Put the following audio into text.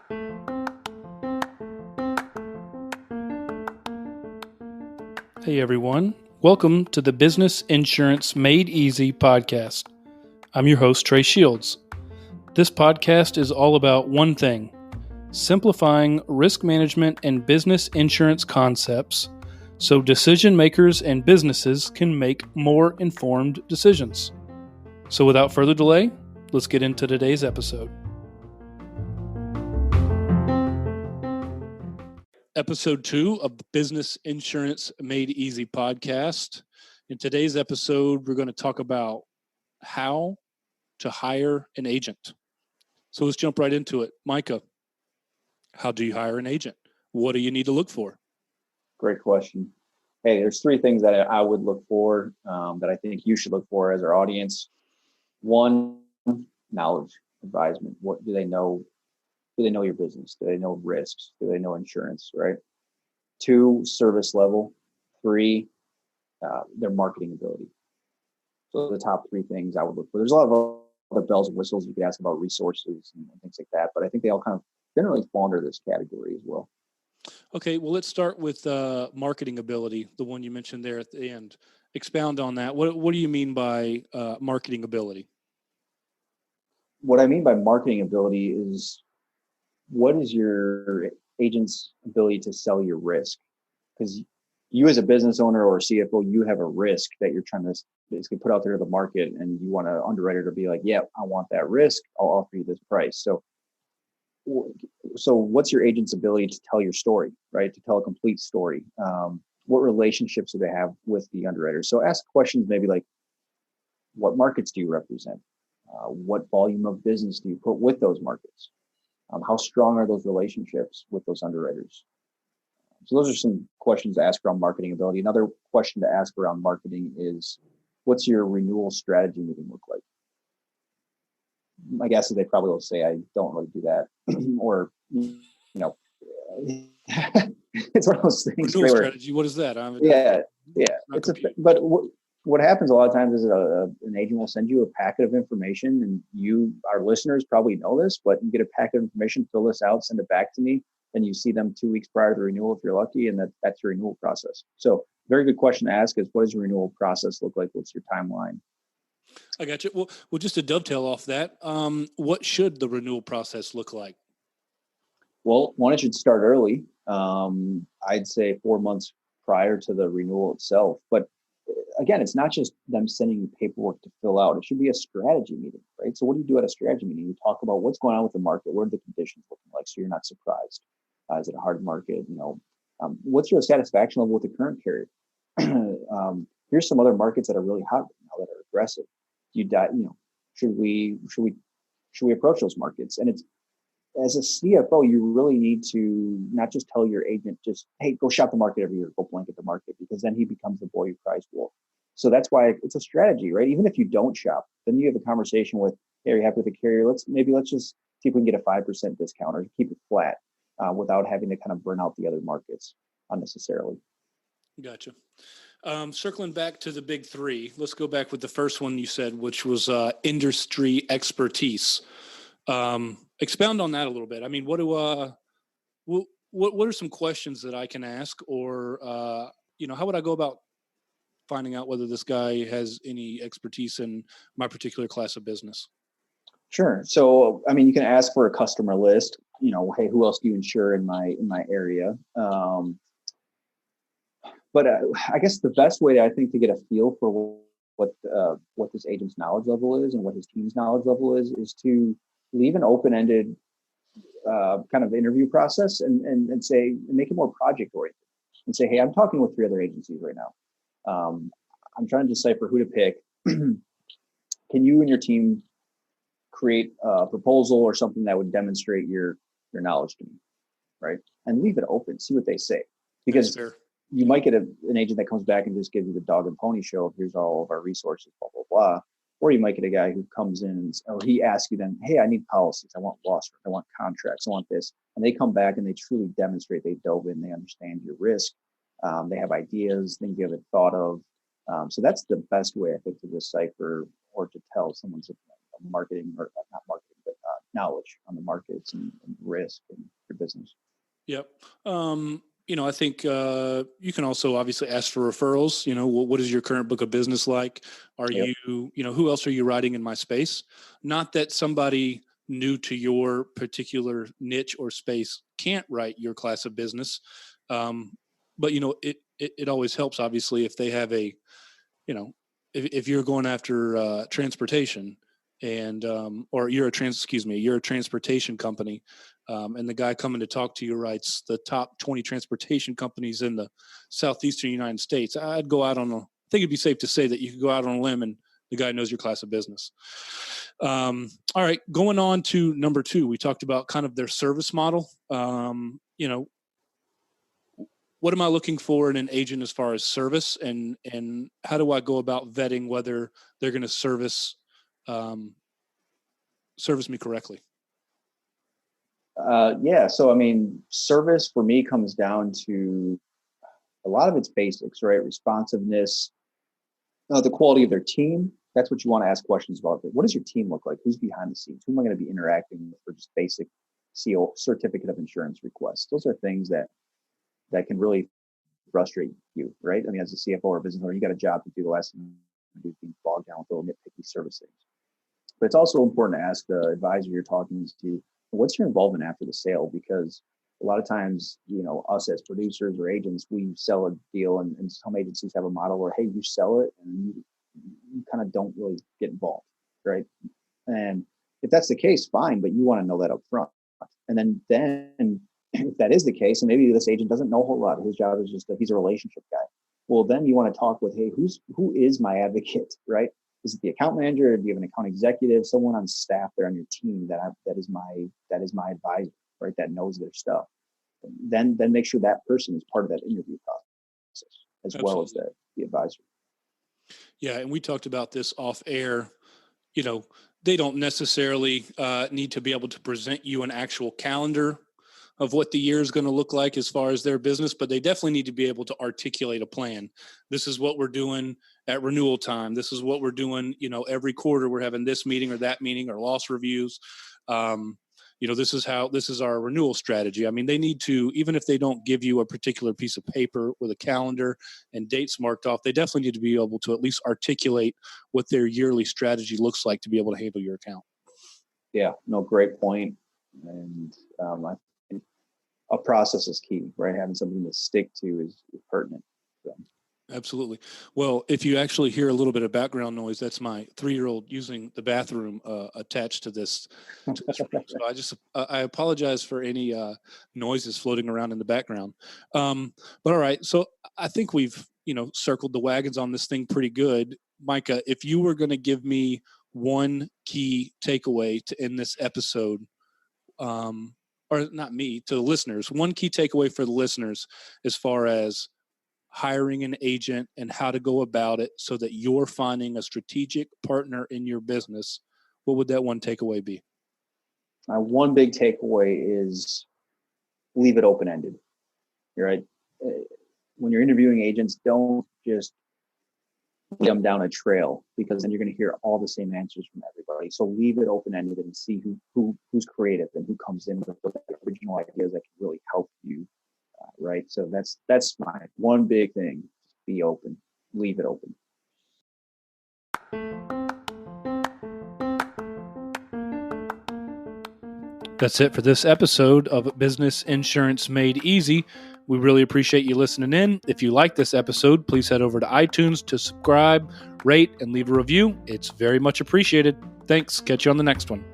Hey everyone, welcome to the Business Insurance Made Easy podcast. I'm your host, Trey Shields. This podcast is all about one thing: simplifying risk management and business insurance concepts so decision makers and businesses can make more informed decisions. So without further delay, let's get into today's episode. Episode 2 of the Business Insurance Made Easy podcast. In today's episode, we're going to talk about how to hire an agent. So let's jump right into it. Micah, how do you hire an agent? What do you need to look for? Great question. Hey, there's 3 things that I would look for that I think you should look for as our audience. 1, knowledge, advisement. What do they know? Do they know your business? Do they know risks? Do they know insurance, right? 2, service level. 3, their marketing ability. So the top 3 things I would look for. There's a lot of other bells and whistles you could ask about, resources and things like that, but I think they all kind of generally fall under this category as well. Okay, well, let's start with marketing ability, the one you mentioned there at the end. Expound on that. What do you mean by marketing ability? What I mean by marketing ability is, what is your agent's ability to sell your risk? Because you as a business owner or CFO, you have a risk that you're trying to basically put out there to the market, and you want an underwriter to be like, yeah, I want that risk. I'll offer you this price. So what's your agent's ability to tell your story, right? To tell a complete story. What relationships do they have with the underwriter? So ask questions maybe like, what markets do you represent? What volume of business do you put with those markets? How strong are those relationships with those underwriters? So those are some questions to ask around marketing ability. Another question to ask around marketing is, what's your renewal strategy meeting look like? My guess is they probably will say, I don't really do that. Or, it's one of those things. Renewal strategy, what is that? Yeah. But what happens a lot of times is an agent will send you a packet of information, and you, our listeners, probably know this, but you get a packet of information, fill this out, send it back to me. Then you see them 2 weeks prior to the renewal if you're lucky, and that's your renewal process. So very good question to ask is, what does your renewal process look like? What's your timeline? I got you. Well, just to dovetail off that, what should the renewal process look like? Well, one, it should start early. I'd say 4 months prior to the renewal itself. But again, it's not just them sending you paperwork to fill out. It should be a strategy meeting, right? So what do you do at a strategy meeting? You talk about what's going on with the market. What are the conditions looking like, so you're not surprised? Is it a hard market? What's your satisfaction level with the current carrier? Here's some other markets that are really hot right now that are aggressive. Should we approach those markets? And it's, as a CFO, you really need to not just tell your agent, just, hey, go shop the market every year, go blanket the market, because then he becomes the boy who cries wolf. So that's why it's a strategy, right? Even if you don't shop, then you have a conversation with, hey, are you happy with the carrier? Let's just see if we can get a 5% discount or keep it flat without having to kind of burn out the other markets unnecessarily. Gotcha. Circling back to the big 3, let's go back with the first one you said, which was industry expertise. Expound on that a little bit. I mean, what are some questions that I can ask, or how would I go about finding out whether this guy has any expertise in my particular class of business? Sure. So, I mean, you can ask for a customer list. Hey, who else do you insure in my area? But I guess the best way, I think, to get a feel for what this agent's knowledge level is and what his team's knowledge level is to leave an open-ended kind of interview process and say, and make it more project oriented, and say, hey, I'm talking with 3 other agencies right now. I'm trying to decipher who to pick. Can you and your team create a proposal or something that would demonstrate your knowledge to me, right? And leave it open, see what they say, because you might get an agent that comes back and just gives you the dog and pony show. Here's all of our resources, blah, blah, blah. Or you might get a guy who comes in and he asks you then, hey, I need policies. I want loss risk. I want contracts. I want this. And they come back and they truly demonstrate they dove in. They understand your risk. They have ideas, things you haven't thought of. So that's the best way, I think, to decipher or to tell someone's marketing, or not marketing, but knowledge on the markets and risk and your business. Yep. I think you can also obviously ask for referrals. What is your current book of business like? Are Yep. who else are you writing in my space? Not that somebody new to your particular niche or space can't write your class of business. But it always helps, obviously, if they have if you're going after transportation and or you're a transportation company, and the guy coming to talk to you writes the top 20 transportation companies in the southeastern United States, I think it'd be safe to say that you could go out on a limb and the guy knows your class of business. All right, going on to number 2, we talked about kind of their service model. What am I looking for in an agent as far as service, and how do I go about vetting whether they're going to service me correctly? So, service for me comes down to a lot of its basics, right? Responsiveness, the quality of their team. That's what you want to ask questions about. What does your team look like? Who's behind the scenes? Who am I going to be interacting with for just basic CO, certificate of insurance requests? Those are things that can really frustrate you, right? As a CFO or a business owner, you got a job to do. The last thing you do is being bogged down with little nitpicky service things. But it's also important to ask the advisor you're talking to, what's your involvement after the sale? Because a lot of times, us as producers or agents, we sell a deal, and some agencies have a model where, hey, you sell it and you kind of don't really get involved, right? And if that's the case, fine, but you want to know that up front. And then if that is the case, and maybe this agent doesn't know a whole lot, his job is just he's a relationship guy. Well, then you want to talk with, hey, who is my advocate, right? Is it the account manager? Or do you have an account executive, someone on staff there on your team that is my advisor, right? That knows their stuff. Then make sure that person is part of that interview process as Absolutely. Well as the advisor. Yeah, and we talked about this off air. They don't necessarily need to be able to present you an actual calendar of what the year is going to look like as far as their business, but they definitely need to be able to articulate a plan. This is what we're doing at renewal time. This is what we're doing, every quarter we're having this meeting or that meeting or loss reviews. This is our renewal strategy. They need to, even if they don't give you a particular piece of paper with a calendar and dates marked off, they definitely need to be able to at least articulate what their yearly strategy looks like to be able to handle your account. Yeah, no, great point. And I think a process is key, right? Having something to stick to is pertinent. So. Absolutely. Well, if you actually hear a little bit of background noise, that's my 3-year-old using the bathroom attached to this room. So I apologize for any noises floating around in the background. But all right. So I think we've, circled the wagons on this thing pretty good. Micah, if you were going to give me one key takeaway to end this episode, or not me, to the listeners, one key takeaway for the listeners as far as hiring an agent and how to go about it so that you're finding a strategic partner in your business, what would that one takeaway be? One big takeaway is leave it open-ended. Right? When you're interviewing agents, don't just lead them down a trail, because then you're going to hear all the same answers from everybody. So leave it open-ended and see who's creative and who comes in with the original ideas that can really help you. Right. So that's my one big thing. Be open, leave it open. That's it for this episode of Business Insurance Made Easy. We really appreciate you listening in. If you like this episode, please head over to iTunes to subscribe, rate, and leave a review. It's very much appreciated. Thanks. Catch you on the next one.